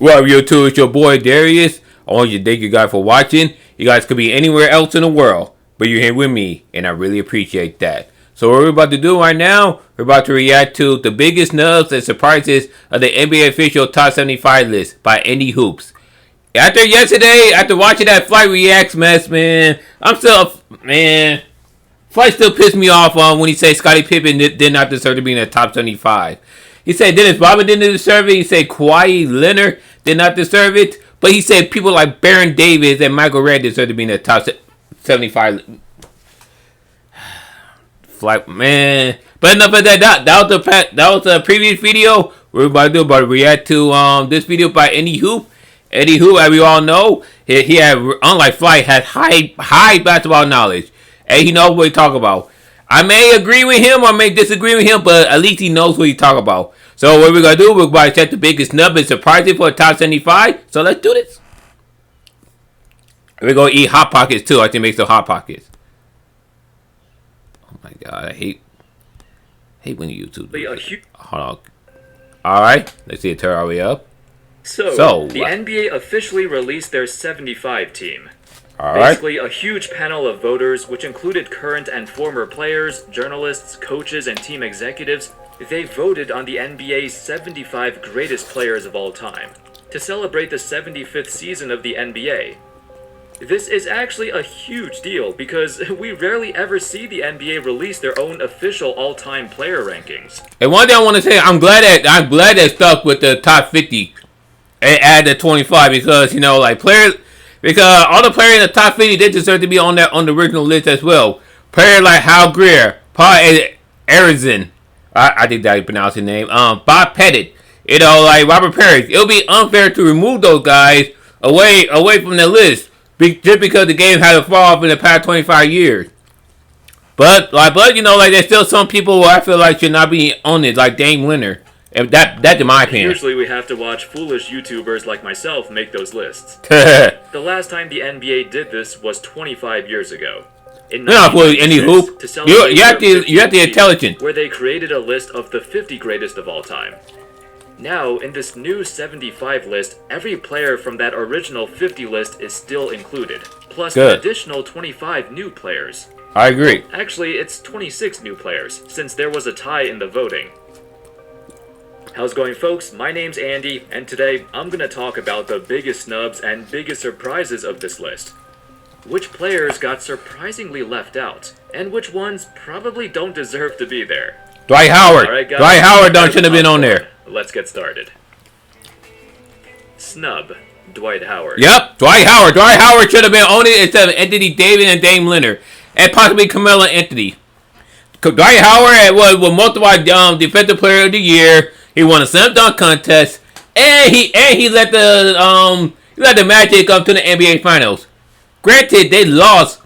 Well, YouTube, it's your boy Darius. I want to thank you guys for watching. You guys could be anywhere else in the world, but you're here with me, and I really appreciate that. So what we're about to do right now, we're about to react to the biggest snubs and surprises of the NBA official top 75 list by Andy Hoops. After watching that Flight Reacts mess, man, Flight still pissed me off on when he said Scottie Pippen did not deserve to be in the top 75. He said Dennis Rodman didn't deserve it. He said Kawhi Leonard did not deserve it. But he said people like Baron Davis and Michael Redd deserve to be in the top 75. Flight, man. But enough of that. That was the previous video. We're about to react to this video by Andy Hoop. Eddie Hoop, as we all know, he had, unlike Flight, has high basketball knowledge. And he knows what he talk about. I may agree with him or may disagree with him, but at least he knows what he talk about. So what we're going to do, we're going to check the biggest snub and surprises for the top 75. So let's do this. We're going to eat Hot Pockets too. I think make some Hot Pockets. Oh my God, I hate when YouTube do that. Hold on. Alright, let's see it turn our way up. So the NBA officially released their 75 team. Basically, a huge panel of voters, which included current and former players, journalists, coaches, and team executives. They voted on the NBA's 75 greatest players of all time to celebrate the 75th season of the NBA. This is actually a huge deal because we rarely ever see the NBA release their own official all-time player rankings. And one thing I want to say, I'm glad they stuck with the top 50 and add the 25 because players. Because all the players in the top 50, they deserve to be on the original list as well. Players like Hal Greer, Paul Arizin, I think that's how you pronounce his name. Bob Pettit, like Robert Parrish. It'll be unfair to remove those guys away from the list just because the game had to fall off in the past 25 years. But there's still some people who I feel like should not be on it, like Dame Lillard. That's in my opinion. Usually we have to watch foolish YouTubers like myself make those lists. The last time the NBA did this was 25 years ago. In any hoop. You have the intelligence. Where they created a list of the 50 greatest of all time. Now, in this new 75 list, every player from that original 50 list is still included. Plus an additional 25 new players. I agree. Actually, it's 26 new players, since there was a tie in the voting. How's it going, folks? My name's Andy, and today I'm going to talk about the biggest snubs and biggest surprises of this list. Which players got surprisingly left out, and which ones probably don't deserve to be there. Dwight Howard. Right, guys, Dwight Howard shouldn't have been on there. Let's get started. Snub. Dwight Howard. Yep, Dwight Howard. Dwight Howard should have been on it instead of Anthony Davis and Dame Lillard, and possibly Carmelo Anthony. Dwight Howard was multiple Defensive Player of the Year. He won a slam dunk contest, and he let the Magic come to the NBA Finals. Granted, they lost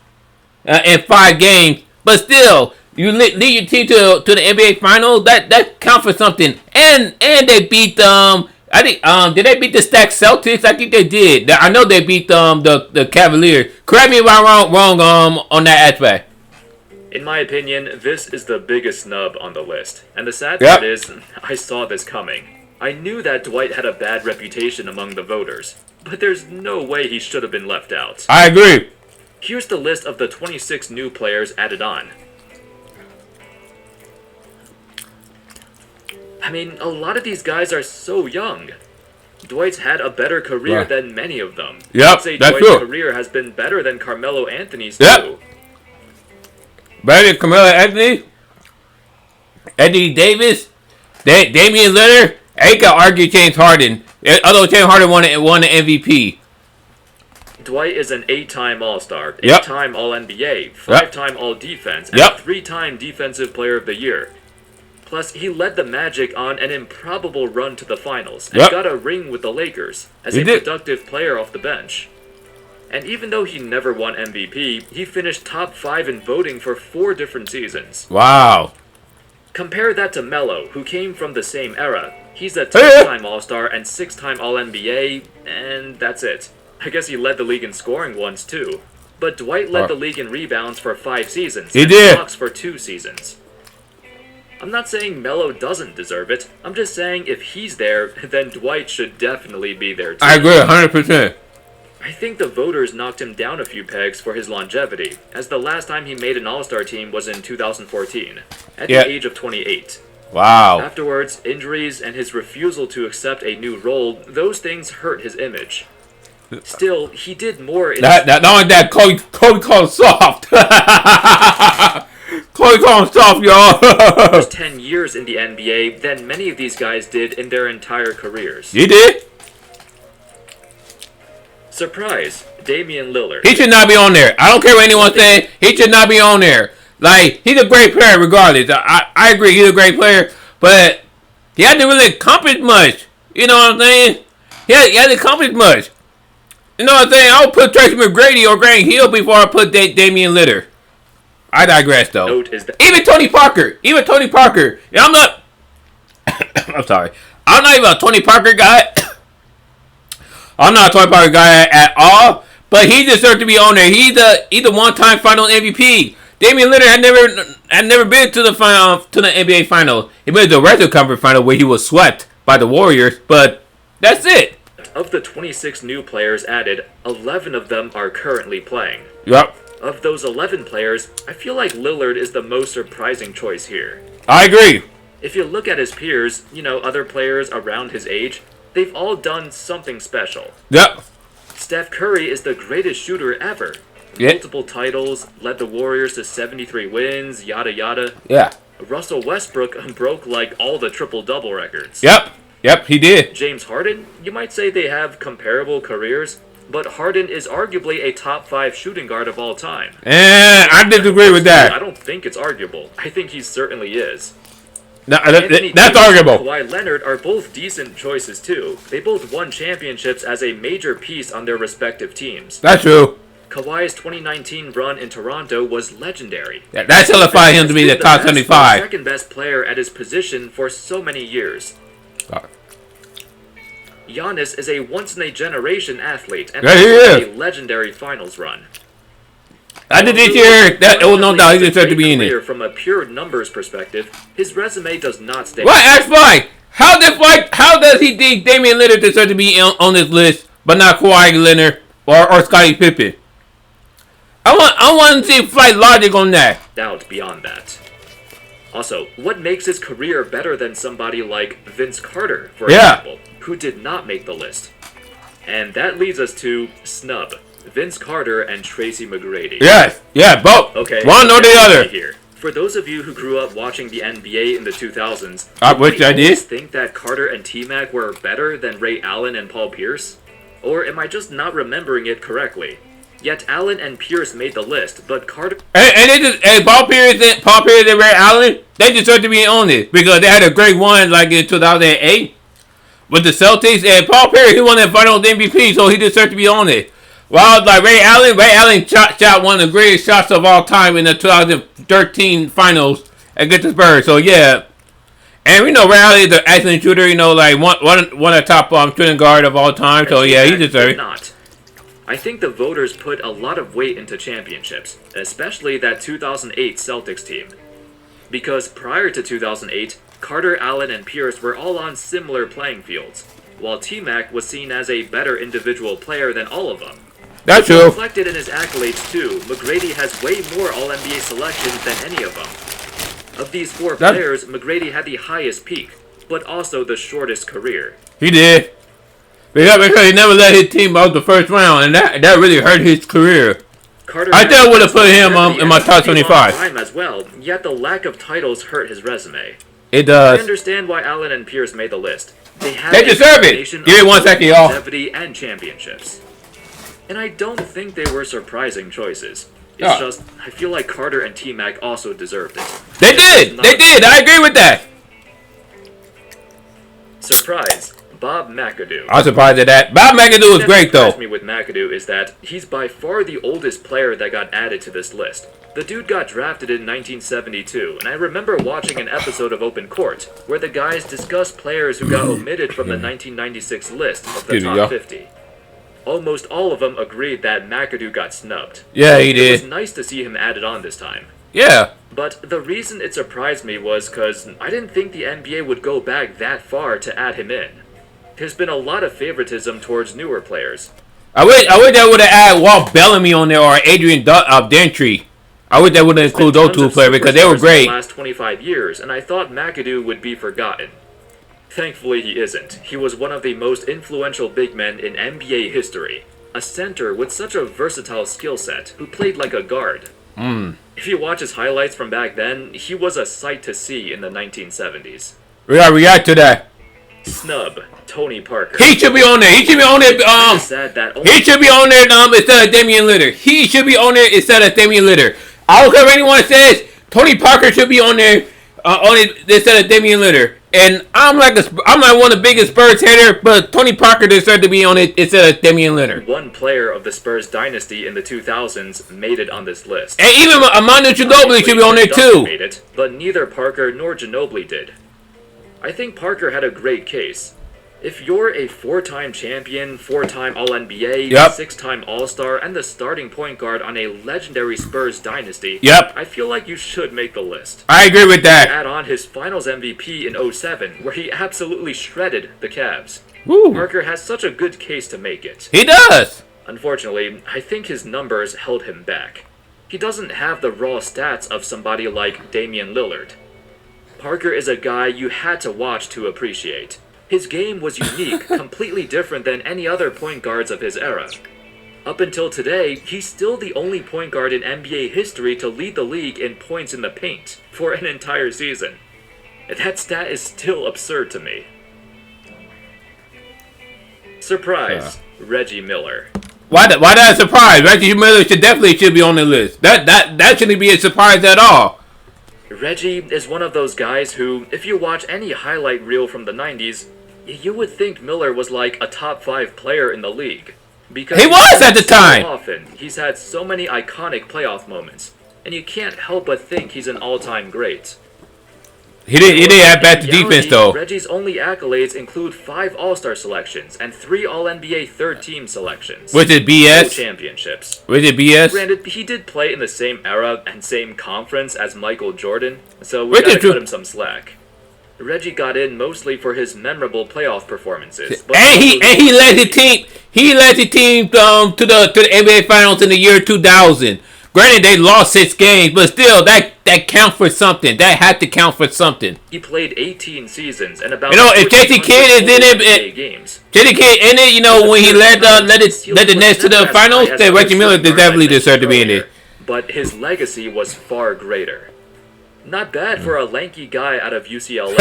in 5 games, but still, you lead your team to the NBA Finals. That counts for something. And they beat I think did they beat the stacked Celtics? I think they did. I know they beat the Cavaliers. Correct me if I'm wrong on that aspect. In my opinion, this is the biggest snub on the list. And the sad part is, I saw this coming. I knew that Dwight had a bad reputation among the voters, but there's no way he should have been left out. I agree. Here's the list of the 26 new players added on. I mean, a lot of these guys are so young. Dwight's had a better career than many of them. Yep, I'd say Dwight's career has been better than Carmelo Anthony's too. Better than Carmelo Anthony, Anthony Davis, Damian Lillard. I can argue James Harden. Although James Harden won the MVP. Dwight is an 8-time All-Star, 8-time All-NBA, 5-time All-Defense, and 3-time Defensive Player of the Year. Plus, he led the Magic on an improbable run to the finals and got a ring with the Lakers as a productive player off the bench. And even though he never won MVP, he finished top 5 in voting for 4 different seasons. Wow. Compare that to Melo, who came from the same era. He's a 10-time All-Star and 6-time All-NBA, and that's it. I guess he led the league in scoring once too. But Dwight led the league in rebounds for 5 seasons. He did. Blocks for 2 seasons. I'm not saying Melo doesn't deserve it. I'm just saying if he's there, then Dwight should definitely be there too. I agree 100%. I think the voters knocked him down a few pegs for his longevity, as the last time he made an All-Star team was in 2014, at the age of 28. Wow. Afterwards, injuries and his refusal to accept a new role, those things hurt his image. Still, he did more in... Not only that, Cody called him soft. Cody called him soft, y'all. 10 years in the NBA than many of these guys did in their entire careers. He did? Surprise, Damian Lillard. He should not be on there. I don't care what anyone says. He should not be on there. Like, he's a great player regardless. I agree, he's a great player. But he hasn't really accomplished much. You know what I'm saying? He hasn't accomplished much. You know what I'm saying? I would put Tracy McGrady or Grant Hill before I put Damian Lillard. I digress, though. Even Tony Parker. Yeah, I'm not... I'm sorry. I'm not even a Tony Parker guy. I'm not a Tony Parker guy at all. But he deserves to be on there. He's a one-time final MVP. Damian Lillard had never been to the final, to the NBA final. He went to the Western Conference final where he was swept by the Warriors. But that's it. Of the 26 new players added, 11 of them are currently playing. Yep. Of those 11 players, I feel like Lillard is the most surprising choice here. I agree. If you look at his peers, other players around his age, they've all done something special. Yep. Steph Curry is the greatest shooter ever. Yep. Multiple titles, led the Warriors to 73 wins, yada yada. Yeah. Russell Westbrook broke like all the triple-double records. Yep, he did. James Harden, you might say they have comparable careers, but Harden is arguably a top 5 shooting guard of all time. And I disagree with that. I don't think it's arguable. I think he certainly is. No, that's arguable. And Kawhi Leonard are both decent choices too. They both won championships as a major piece on their respective teams. That's true. Kawhi's 2019 run in Toronto was legendary. Yeah, that solidified him to be the top 75. Second best player at his position for so many years. Giannis is a once-in-a-generation athlete and has a legendary finals run. I did this year. That was no doubt he deserved to be in it. From a pure numbers perspective, his resume does not stay. What? Ask Mike. How does he think Damian Lillard deserves to be on this list, but not Kawhi Leonard or Scottie Pippen? I want to see flight logic on that. Doubt beyond that. Also, what makes his career better than somebody like Vince Carter, for example, who did not make the list? And that leads us to Snub, Vince Carter and Tracy McGrady. Yes, both. Okay, one or the other. Here. For those of you who grew up watching the NBA in the 2000s, which I did, think that Carter and T-Mac were better than Ray Allen and Paul Pierce? Or am I just not remembering it correctly? Yet Allen and Pierce made the list, but Carter... Paul Pierce and Ray Allen, they deserve to be on it because they had a great one like in 2008 with the Celtics. And Paul Pierce, he won that Finals MVP, so he deserved to be on it. Well, like Ray Allen shot one of the greatest shots of all time in the 2013 Finals against the Spurs. So yeah, and we know Ray Allen is an excellent shooter. Like one of the top shooting guard of all time. So yeah, he deserves it. Not. I think the voters put a lot of weight into championships, especially that 2008 Celtics team. Because prior to 2008, Carter, Allen, and Pierce were all on similar playing fields, while T-Mac was seen as a better individual player than all of them. That's true. Reflected in his accolades too, McGrady has way more All-NBA selections than any of them. Of these four players, McGrady had the highest peak, but also the shortest career. He did. Because he never let his team out the first round, and that really hurt his career. Carter I still would have put him in my top 25. Time as well, yet the lack of titles hurt his resume. It does. I understand why Allen and Pierce made the list. They deserve it. Give it 1 second, y'all. Longevity and championships. And I don't think they were surprising choices. It's just, I feel like Carter and T-Mac also deserved it. They did. I agree with that. Surprise. Bob McAdoo. I'm surprised at that. Bob McAdoo was great, though. What me with McAdoo is that he's by far the oldest player that got added to this list. The dude got drafted in 1972, and I remember watching an episode of Open Court where the guys discussed players who got omitted from the 1996 list of the top 50. Almost all of them agreed that McAdoo got snubbed. Yeah, he did. It was nice to see him added on this time. Yeah. But the reason it surprised me was because I didn't think the NBA would go back that far to add him in. There's been a lot of favoritism towards newer players. I wish they would have added Walt Bellamy on there or Adrian Gentry. I wish they would have included those two players because they were great. In the last 25 years, and I thought McAdoo would be forgotten. Thankfully, he isn't. He was one of the most influential big men in NBA history. A center with such a versatile skill set who played like a guard. If you watch his highlights from back then, he was a sight to see in the 1970s. We gotta react to that. Snub, Tony Parker. He should be on there. He should be on there. He should be on there instead of Damian Lillard. He should be on there instead of Damian Lillard. I don't care what anyone says. Tony Parker should be on there instead of Damian Lillard. And I'm like one of the biggest Spurs hater, but Tony Parker deserves to be on it instead of Damian Lillard. One player of the Spurs dynasty in the 2000s made it on this list. And even Manu Ginobili should be on there too. Made it, but neither Parker nor Ginobili did. I think Parker had a great case. If you're a 4-time champion, 4-time All-NBA, 6-time All-Star, and the starting point guard on a legendary Spurs dynasty, I feel like you should make the list. I agree with that. Add on his Finals MVP in 07, where he absolutely shredded the Cavs. Woo. Parker has such a good case to make it. He does. Unfortunately, I think his numbers held him back. He doesn't have the raw stats of somebody like Damian Lillard. Parker is a guy you had to watch to appreciate. His game was unique, completely different than any other point guards of his era. Up until today, he's still the only point guard in NBA history to lead the league in points in the paint for an entire season. That stat is still absurd to me. Surprise, Reggie Miller. Why that surprise? Reggie Miller should be on the list. That shouldn't be a surprise at all. Reggie is one of those guys who, if you watch any highlight reel from the 90s, you would think Miller was like a top 5 player in the league. Because he was at the time. Often, he's had so many iconic playoff moments, and you can't help but think he's an all-time great. He didn't have bad defense though. Reggie's only accolades include 5 All-Star selections and 3 All-NBA third-team selections. Was it BS? No championships. Was it BS? Granted, he did play in the same era and same conference as Michael Jordan, so we gotta cut him some slack. Reggie got in mostly for his memorable playoff performances. And he led the team. He led the team to the NBA Finals in the year 2000. Granted, they lost 6 games, but still, that count for something. That had to count for something. He played 18 seasons and about. If Jason Kidd is in it, Jason Kidd in it, when he led the Nets to the finals, then Reggie Miller definitely deserved to be in it. But his legacy was far greater. Not bad for a lanky guy out of UCLA.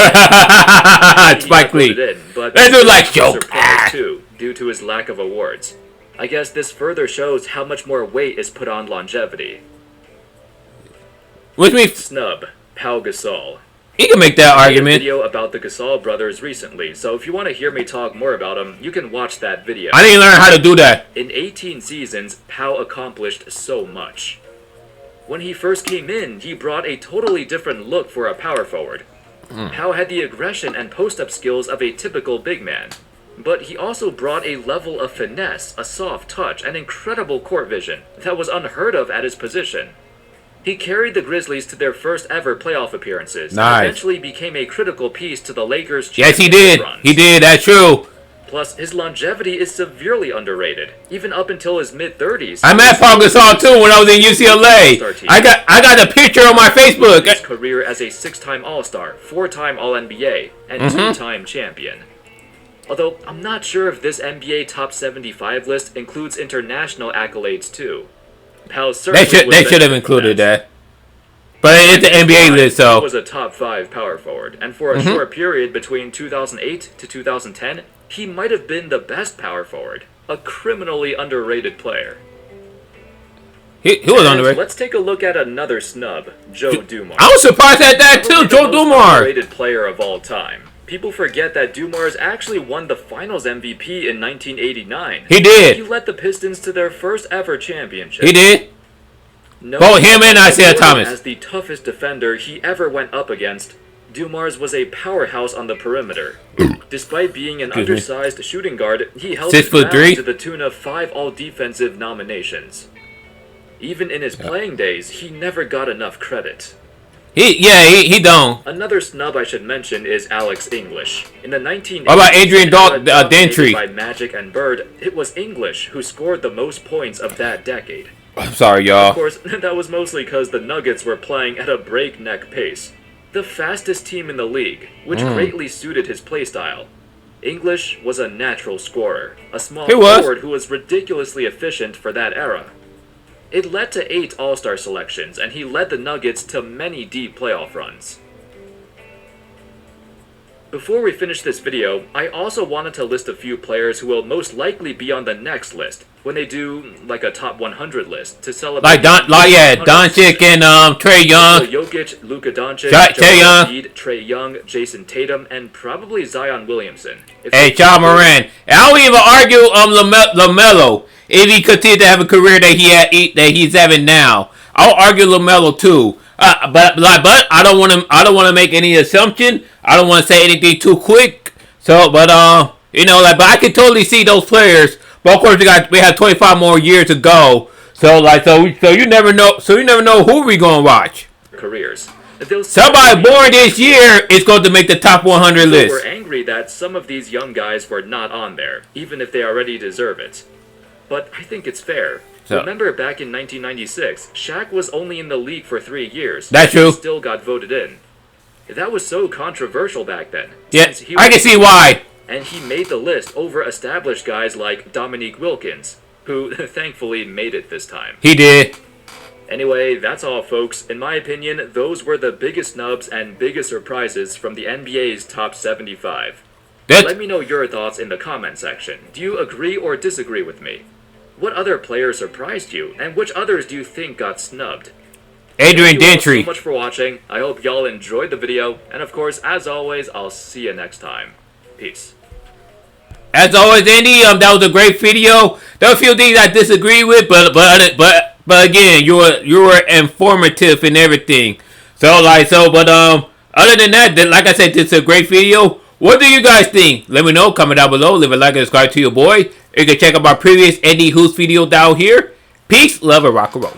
Spike Lee. But they do like joke too, due to his lack of awards. I guess this further shows how much more weight is put on longevity. Which means Snub, Pau Gasol. He can make that argument. I made a video about the Gasol brothers recently, so if you want to hear me talk more about them, you can watch that video. I didn't learn how to do that. In 18 seasons, Pau accomplished so much. When he first came in, he brought a totally different look for a power forward. Pau had the aggression and post-up skills of a typical big man. But he also brought a level of finesse, a soft touch, and incredible court vision that was unheard of at his position. He carried the Grizzlies to their first ever playoff appearances and eventually became a critical piece to the Lakers' championship runs. He did, that's true. Plus, his longevity is severely underrated, even up until his mid-30s. I met Pau Gasol too when I was in UCLA. I got a picture on my Facebook. His career as a 6-time All-Star, 4-time All-NBA, and 2-time champion. Although, I'm not sure if this NBA Top 75 list includes international accolades too. Pau certainly they should have included that. But it's the NBA list, so. He was a top 5 power forward, and for a short period between 2008 to 2010, he might have been the best power forward. A criminally underrated player. He was underrated. Let's take a look at another snub, Joe Dumars. I was surprised at that too, Joe Dumars. Underrated player of all time. People forget that Dumars actually won the Finals MVP in 1989. He did. He led the Pistons to their first ever championship. He did. Both him and Isaiah Thomas. As the toughest defender he ever went up against, Dumars was a powerhouse on the perimeter. Despite being an undersized shooting guard, he held his ground to the tune of 5 All-Defensive nominations. Even in his playing days, he never got enough credit. He don't. Another snub I should mention is Alex English. In the 1980s, what about Adrian Dantry? By Magic and Bird, it was English who scored the most points of that decade. I'm sorry, y'all. Of course, that was mostly because the Nuggets were playing at a breakneck pace. The fastest team in the league, which greatly suited his playstyle. English was a natural scorer, a small forward who was ridiculously efficient for that era. It led to 8 All-Star selections, and he led the Nuggets to many deep playoff runs. Before we finish this video, I also wanted to list a few players who will most likely be on the next list, when they do, like, a top 100 list, to celebrate... Doncic and Trae Young. Jokic, Luka Doncic, Trae Young, Jason Tatum, and probably Zion Williamson. Hey, Ja Morant. I don't even argue LaMelo if he continued to have a career that he's having now. I'll argue LaMelo too. But I don't want to make any assumption. I don't want to say anything too quick. So, but but I can totally see those players. But of course, we have 25 more years to go. So you never know. So you never know who we gonna watch. Careers. Somebody born this year is going to make the top 100 list. We're angry that some of these young guys were not on there, even if they already deserve it. But I think it's fair. Remember back in 1996, Shaq was only in the league for 3 years. That's true. He still got voted in. That was so controversial back then. Yeah, I can see why. And he made the list over established guys like Dominique Wilkins, who thankfully made it this time. He did. Anyway, that's all, folks. In my opinion, those were the biggest snubs and biggest surprises from the NBA's top 75. Let me know your thoughts in the comment section. Do you agree or disagree with me? What other players surprised you, and which others do you think got snubbed? Adrian Dantry. Thank you all so much for watching. I hope y'all enjoyed the video, and of course, as always, I'll see you next time. Peace. As always, Andy, that was a great video. There were a few things I disagree with, but again, you were informative and everything. Other than that, like I said, this is a great video. What do you guys think? Let me know. Comment down below. Leave a like and subscribe to your boy. You can check out my previous Andy Hoops video down here. Peace, love, and rock and roll.